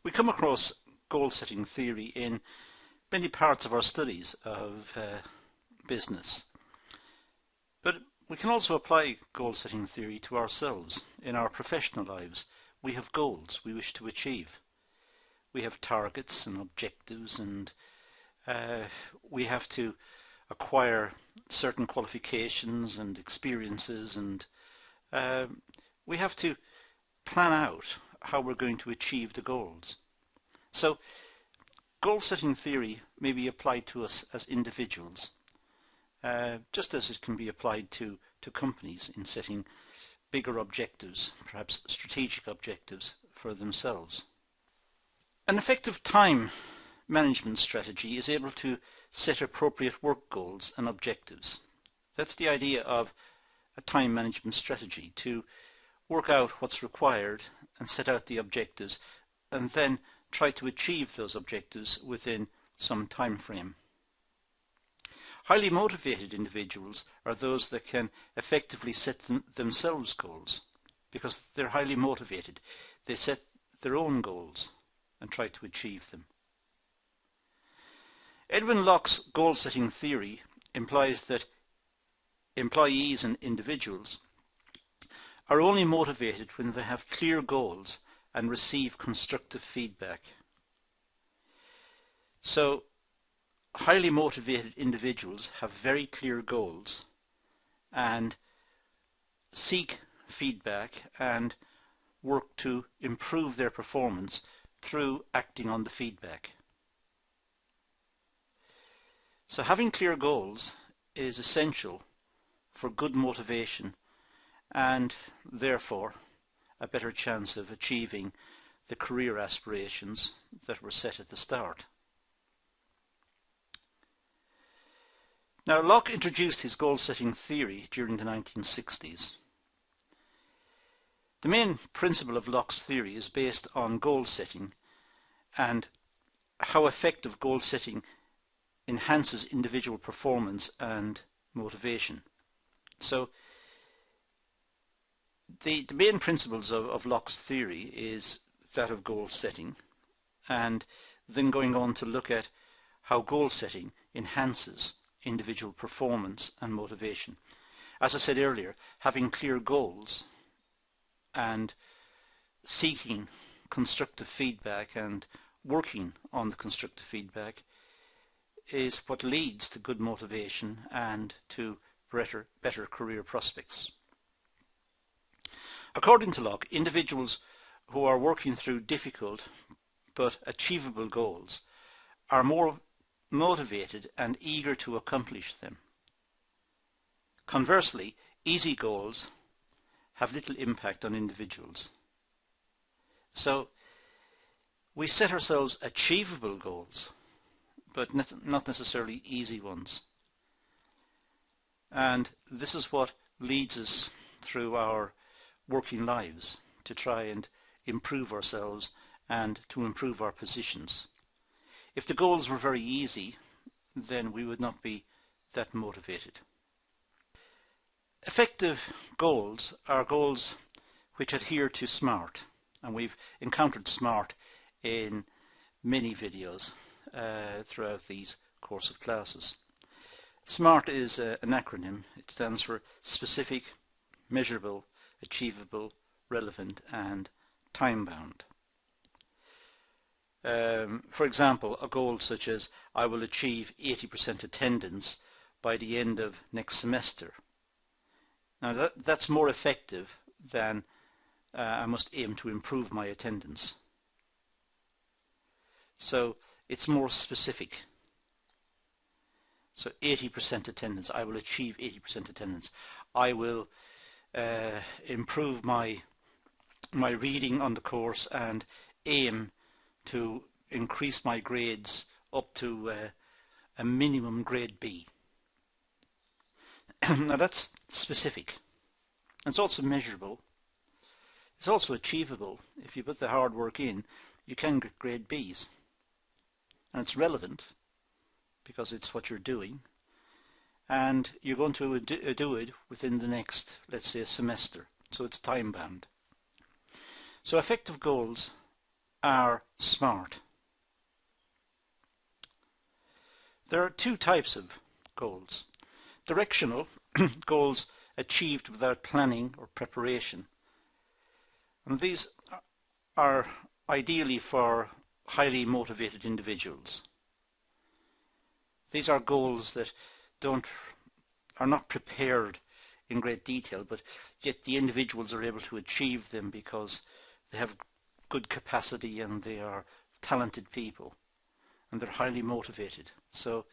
We come across goal-setting theory in many parts of our studies of business, but we can also apply goal-setting theory to ourselves in our professional lives. We have goals we wish to achieve. We have targets and objectives, and we have to acquire certain qualifications and experiences, and we have to plan out how we're going to achieve the goals. So goal-setting theory may be applied to us as individuals, just as it can be applied to companies in setting bigger objectives, perhaps strategic objectives for themselves. An effective time management strategy is able to set appropriate work goals and objectives. That's the idea of a time management strategy, to work out what's required and set out the objectives, and then try to achieve those objectives within some time frame. Highly motivated individuals are those that can effectively set themselves goals, because they're highly motivated. They set their own goals and try to achieve them. Edwin Locke's goal-setting theory implies that employees and individuals are only motivated when they have clear goals and receive constructive feedback. So highly motivated individuals have very clear goals and seek feedback and work to improve their performance through acting on the feedback. So having clear goals is essential for good motivation and therefore a better chance of achieving the career aspirations that were set at the start. Now, Locke introduced his goal-setting theory during the 1960s. The main principle of Locke's theory is based on goal setting and how effective goal setting enhances individual performance and motivation. So the main principles of Locke's theory is that of goal setting, and then going on to look at how goal setting enhances individual performance and motivation. As I said earlier, having clear goals and seeking constructive feedback and working on the constructive feedback is what leads to good motivation and to better career prospects. According to Locke, individuals who are working through difficult but achievable goals are more motivated and eager to accomplish them. Conversely, easy goals have little impact on individuals. So we set ourselves achievable goals, but not necessarily easy ones. And this is what leads us through our working lives to try and improve ourselves and to improve our positions. If the goals were very easy, then we would not be that motivated. Effective goals are goals which adhere to SMART, and we've encountered SMART in many videos throughout these course of classes. SMART is an acronym. It stands for specific, measurable, achievable, relevant, and time-bound. For example, a goal such as I will achieve 80% attendance by the end of next semester. Now that's more effective than I must aim to improve my attendance. So it's more specific. So 80% attendance, I will achieve 80% attendance. I will improve my reading on the course and aim to increase my grades up to a minimum grade B. Now that's specific. It's also measurable. It's also achievable. If you put the hard work in, you can get grade Bs. And it's relevant because it's what you're doing, and you're going to do it within the next, let's say, a semester. So it's time bound. So effective goals are SMART. There are two types of goals. Directional goals achieved without planning or preparation. And these are ideally for highly motivated individuals. These are goals that are not prepared in great detail, but yet the individuals are able to achieve them because they have good capacity and they are talented people and they're highly motivated. So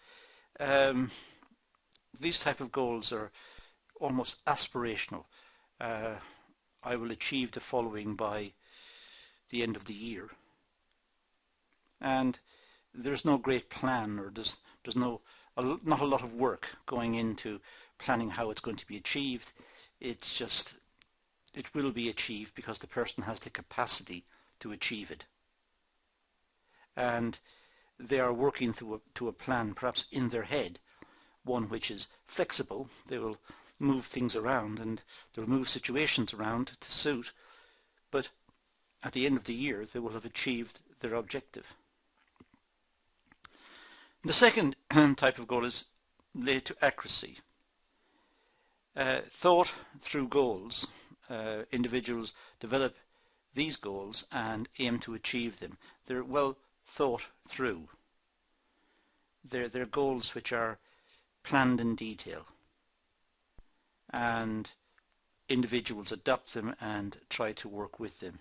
these type of goals are almost aspirational. I will achieve the following by the end of the year, and there's no great plan, or there's not a lot of work going into planning how it's going to be achieved. It's just, it will be achieved because the person has the capacity to achieve it, and they are working to a plan, perhaps in their head, one which is flexible. They will move things around and they'll move situations around to suit, but at the end of the year they will have achieved their objective. The second type of goal is related to accuracy. Thought through goals. Individuals develop these goals and aim to achieve them. They're well thought through. They're goals which are planned in detail, and individuals adopt them and try to work with them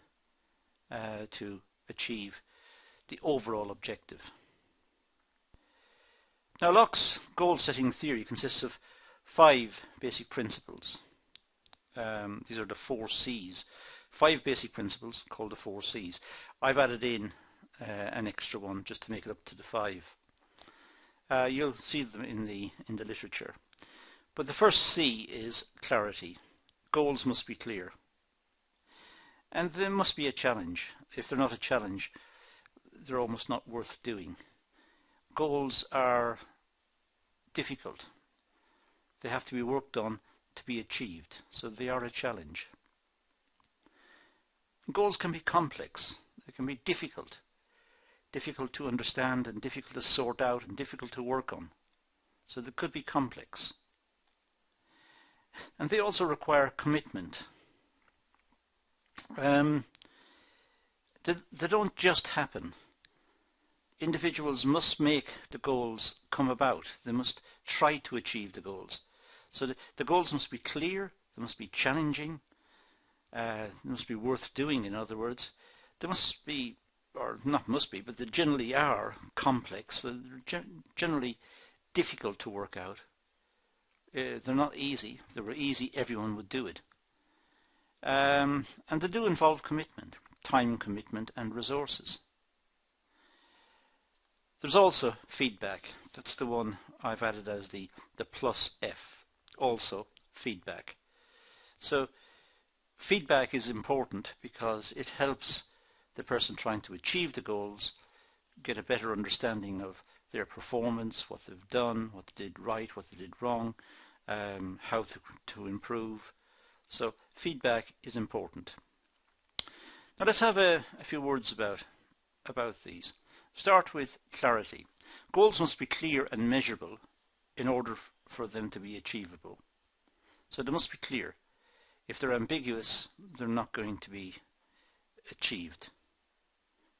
to achieve the overall objective. Now, Locke's goal-setting theory consists of 5 basic principles. These are the 4 C's. 5 basic principles called the 4 C's. I've added in an extra one just to make it up to the 5. You'll see them in the literature. But the first C is clarity. Goals must be clear. And there must be a challenge. If they're not a challenge, they're almost not worth doing. Goals are difficult. They have to be worked on to be achieved, so they are a challenge. Goals can be complex. They can be difficult to understand and difficult to sort out and difficult to work on. So they could be complex. And they also require commitment. They don't just happen. Individuals must make the goals come about. They must try to achieve the goals. So the goals must be clear, they must be challenging, they must be worth doing, in other words. They must be, or not must be, but they generally are complex. They're generally difficult to work out. They're not easy. If they were easy, everyone would do it. And they do involve commitment, time commitment and resources. There's also feedback. That's the one I've added as the plus F. Also feedback. So feedback is important because it helps the person trying to achieve the goals get a better understanding of their performance, what they've done, what they did right, what they did wrong, how to improve. So feedback is important. Now let's have a few words about these. Start with clarity. Goals must be clear and measurable in order for them to be achievable. So they must be clear. If they're ambiguous, they're not going to be achieved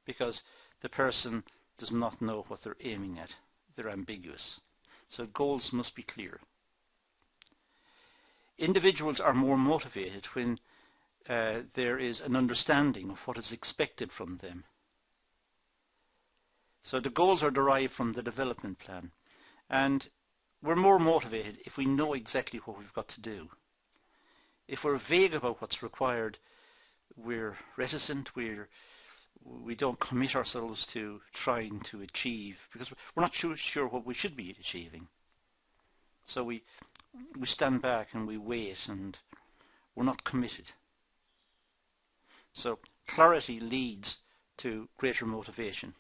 because the person does not know what they're aiming at. They're ambiguous. So goals must be clear. Individuals are more motivated when there is an understanding of what is expected from them. So the goals are derived from the development plan, and we're more motivated if we know exactly what we've got to do. If we're vague about what's required, we're reticent, we don't commit ourselves to trying to achieve because we're not sure what we should be achieving. So we stand back and we wait and we're not committed. So clarity leads to greater motivation.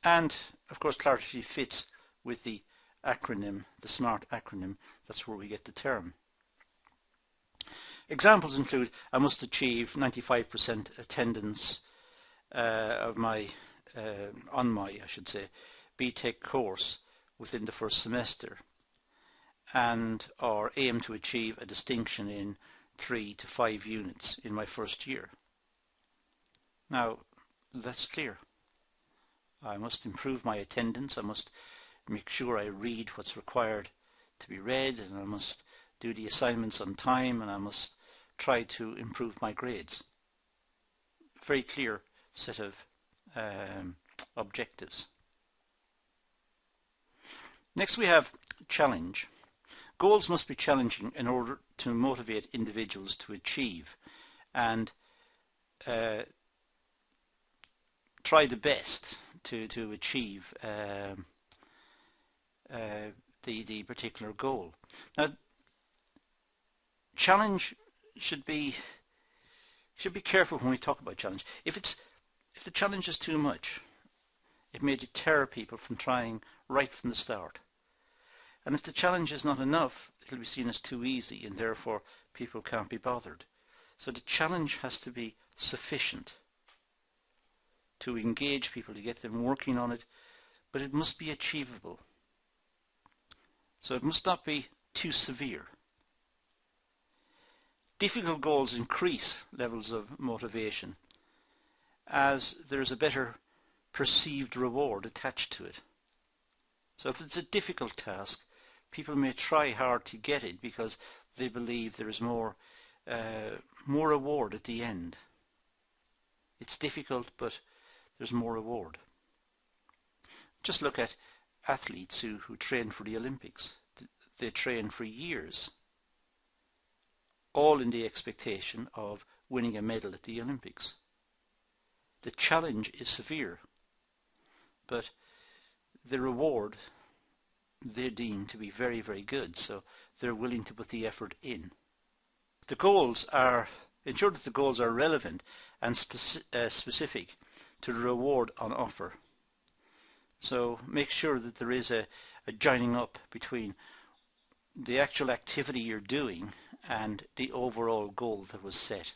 And of course clarity fits with the acronym, the SMART acronym. That's where we get the term. Examples include: I must achieve 95% attendance of my on my, I should say, BTEC course within the first semester, and or aim to achieve a distinction in 3 to 5 units in my first year. Now, that's clear. I must improve my attendance, I must make sure I read what's required to be read, and I must do the assignments on time, and I must try to improve my grades. Very clear set of objectives. Next we have challenge. Goals must be challenging in order to motivate individuals to achieve and try the best to achieve the particular goal. Now, challenge should be careful when we talk about challenge. If the challenge is too much, it may deter people from trying right from the start. And if the challenge is not enough, it will be seen as too easy, and therefore people can't be bothered. So the challenge has to be sufficient to engage people, to get them working on it, but it must be achievable. So it must not be too severe. Difficult goals increase levels of motivation as there is a better perceived reward attached to it. So if it's a difficult task, people may try hard to get it because they believe there is more reward at the end. It's difficult, but there's more reward. Just look at athletes who train for the Olympics. They train for years, all in the expectation of winning a medal at the Olympics. The challenge is severe, but the reward they deem to be very, very good, so they're willing to put the effort in. The goals are, ensure that the goals are relevant and specific to the reward on offer. So make sure that there is a joining up between the actual activity you're doing and the overall goal that was set.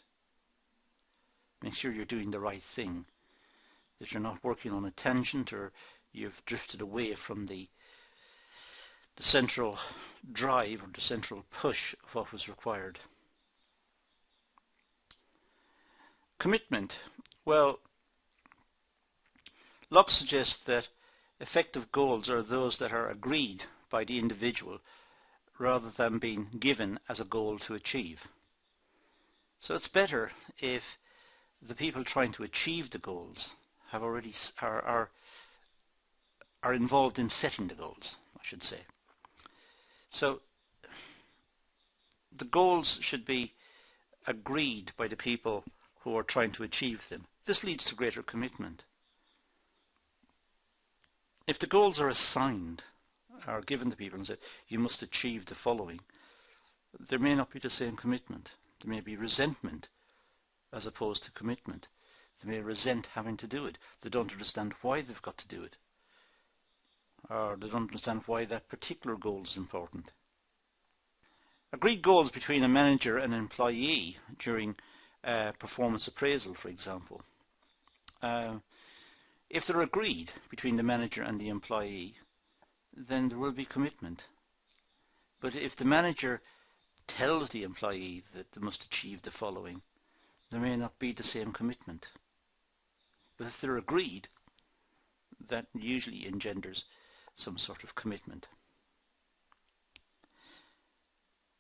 Make sure you're doing the right thing, that you're not working on a tangent or you've drifted away from the central drive or the central push of what was required. Commitment. Well, Locke suggests that effective goals are those that are agreed by the individual rather than being given as a goal to achieve. So it's better if the people trying to achieve the goals have already are involved in setting the goals, I should say. So the goals should be agreed by the people who are trying to achieve them. This leads to greater commitment. If the goals are assigned or given to people and said, you must achieve the following, there may not be the same commitment. There may be resentment as opposed to commitment. They may resent having to do it. They don't understand why they've got to do it. Or they don't understand why that particular goal is important. Agreed goals between a manager and an employee during performance appraisal, for example. If they're agreed between the manager and the employee, then there will be commitment. But if the manager tells the employee that they must achieve the following, there may not be the same commitment. But if they're agreed, that usually engenders some sort of commitment.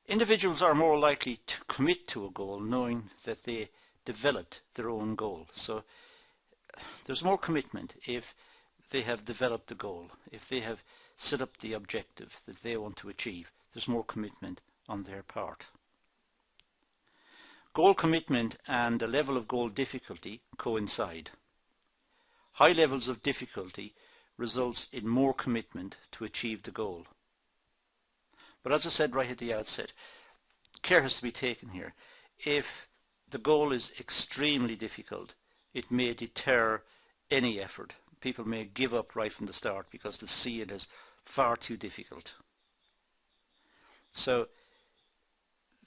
Individuals are more likely to commit to a goal knowing that they developed their own goal. So there's more commitment if they have developed the goal, if they have set up the objective that they want to achieve. There's more commitment on their part. Goal commitment and the level of goal difficulty coincide. High levels of difficulty results in more commitment to achieve the goal. But as I said right at the outset, care has to be taken here. If the goal is extremely difficult, it may deter any effort. People may give up right from the start because they see it as far too difficult. So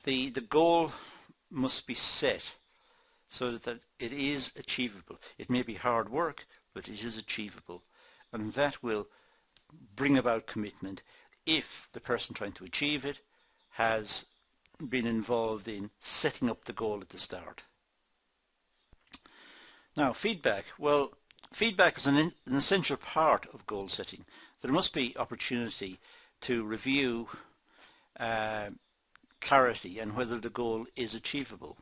the goal must be set so that it is achievable. It may be hard work, but it is achievable, and that will bring about commitment if the person trying to achieve it has been involved in setting up the goal at the start. Now, feedback. Well, feedback is an essential part of goal setting. There must be opportunity to review clarity and whether the goal is achievable.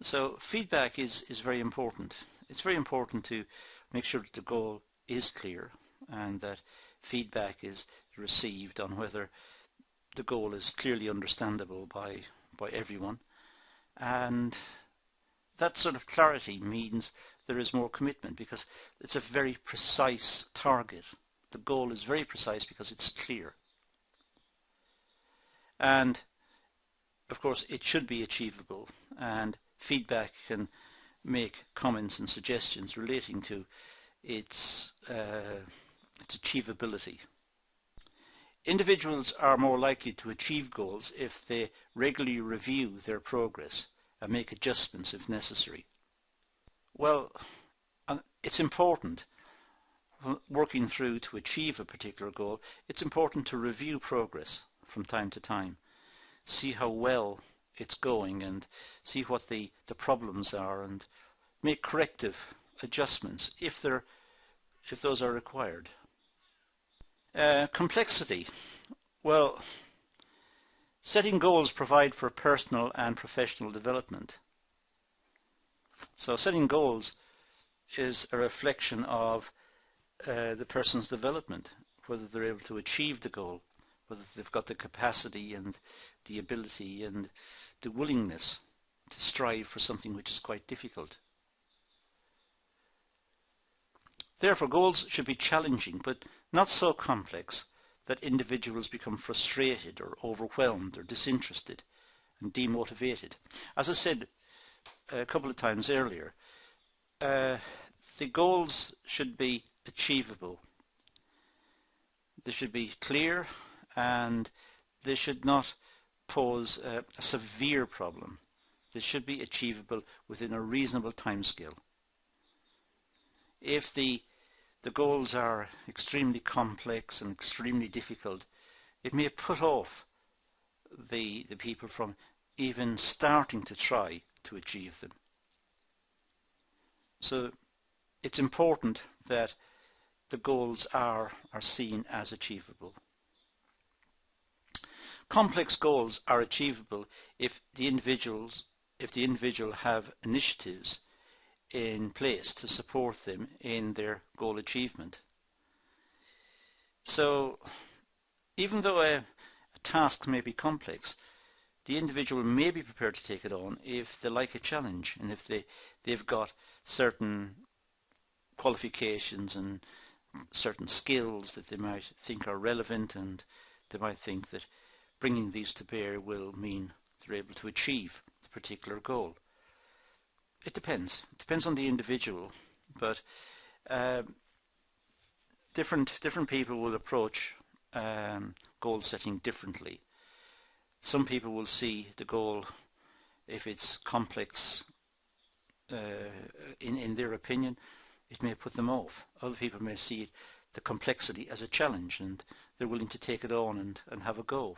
So feedback is very important. It's very important to make sure that the goal is clear and that feedback is received on whether the goal is clearly understandable by everyone, and that sort of clarity means there is more commitment because it's a very precise target. The goal is very precise because it's clear, and of course it should be achievable, and feedback can make comments and suggestions relating to its achievability. Individuals are more likely to achieve goals if they regularly review their progress and make adjustments if necessary. Well, it's important, working through to achieve a particular goal, it's important to review progress from time to time, see how well it's going and see what the problems are and make corrective adjustments if those are required. Complexity. Well, setting goals provide for personal and professional development. So setting goals is a reflection of the person's development, whether they're able to achieve the goal, whether they've got the capacity and the ability and the willingness to strive for something which is quite difficult. Therefore, goals should be challenging, but not so complex that individuals become frustrated or overwhelmed or disinterested and demotivated. As I said a couple of times earlier, the goals should be achievable. They should be clear and they should not pose a severe problem. They should be achievable within a reasonable timescale. If the goals are extremely complex and extremely difficult, it may put off the people from even starting to try to achieve them. So it's important that the goals are seen as achievable. Complex goals are achievable if the individual have initiatives in place to support them in their goal achievement. So even though a task may be complex, the individual may be prepared to take it on if they like a challenge and if they've got certain qualifications and certain skills that they might think are relevant, and they might think that bringing these to bear will mean they're able to achieve the particular goal. It depends. It depends on the individual, but different people will approach goal setting differently. Some people will see the goal, if it's complex in their opinion, it may put them off. Other people may see the complexity as a challenge and they're willing to take it on and have a go.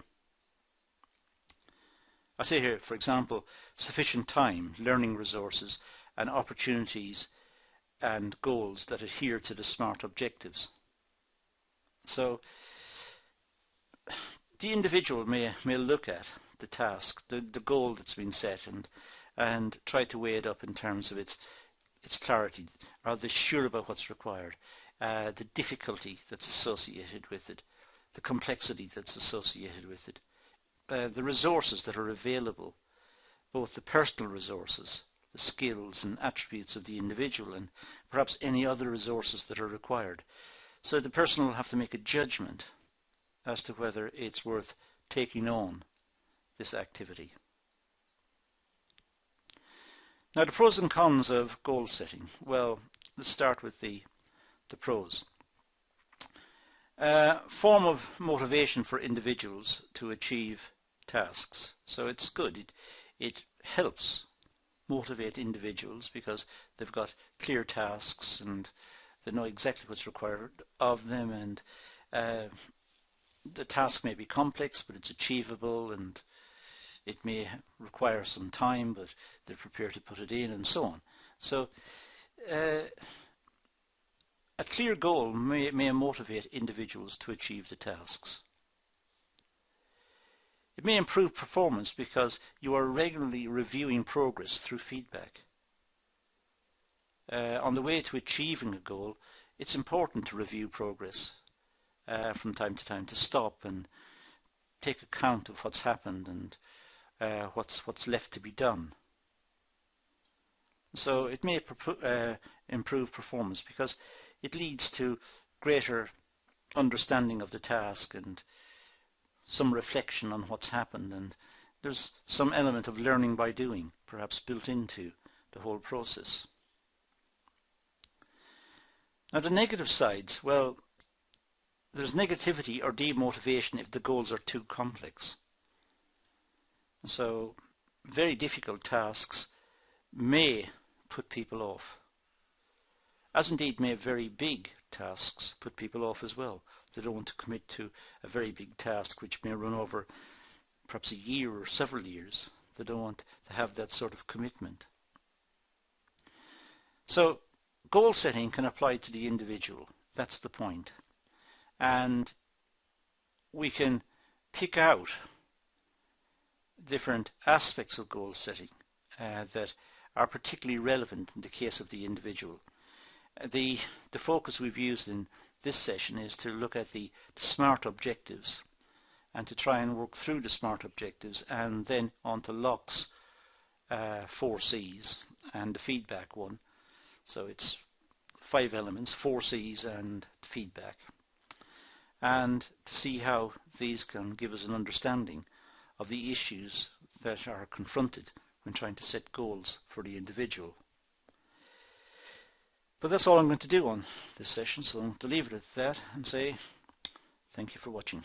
I say here, for example, sufficient time, learning resources and opportunities and goals that adhere to the SMART objectives. So the individual may look at the task, the goal that's been set, and try to weigh it up in terms of its clarity. Are they sure about what's required? The difficulty that's associated with it, the complexity that's associated with it, the resources that are available, both the personal resources, the skills and attributes of the individual, and perhaps any other resources that are required. So the person will have to make a judgment as to whether it's worth taking on this activity. Now, the pros and cons of goal setting. Well, let's start with the pros. Form of motivation for individuals to achieve tasks. So it's good. It helps motivate individuals because they've got clear tasks and they know exactly what's required of them, and the task may be complex but it's achievable, and it may require some time but they're prepared to put it in, and so on. So a clear goal may motivate individuals to achieve the tasks. It may improve performance because you are regularly reviewing progress through feedback. On the way to achieving a goal, it's important to review progress from time to time, to stop and take account of what's happened and what's left to be done. So it may improve performance because it leads to greater understanding of the task and some reflection on what's happened, and there's some element of learning by doing perhaps built into the whole process. Now the negative sides, well, there's negativity or demotivation if the goals are too complex. So very difficult tasks may put people off, as indeed may very big tasks put people off as well. They don't want to commit to a very big task which may run over perhaps a year or several years. They don't want to have that sort of commitment. So goal setting can apply to the individual. That's the point. And we can pick out different aspects of goal setting that are particularly relevant in the case of the individual. The focus we've used in this session is to look at the SMART objectives and to try and work through the SMART objectives and then on to Locke's 4 C's and the feedback one. So it's 5 elements, 4 C's and feedback, and to see how these can give us an understanding of the issues that are confronted when trying to set goals for the individual. But that's all I'm going to do on this session, so I'm going to leave it at that and say thank you for watching.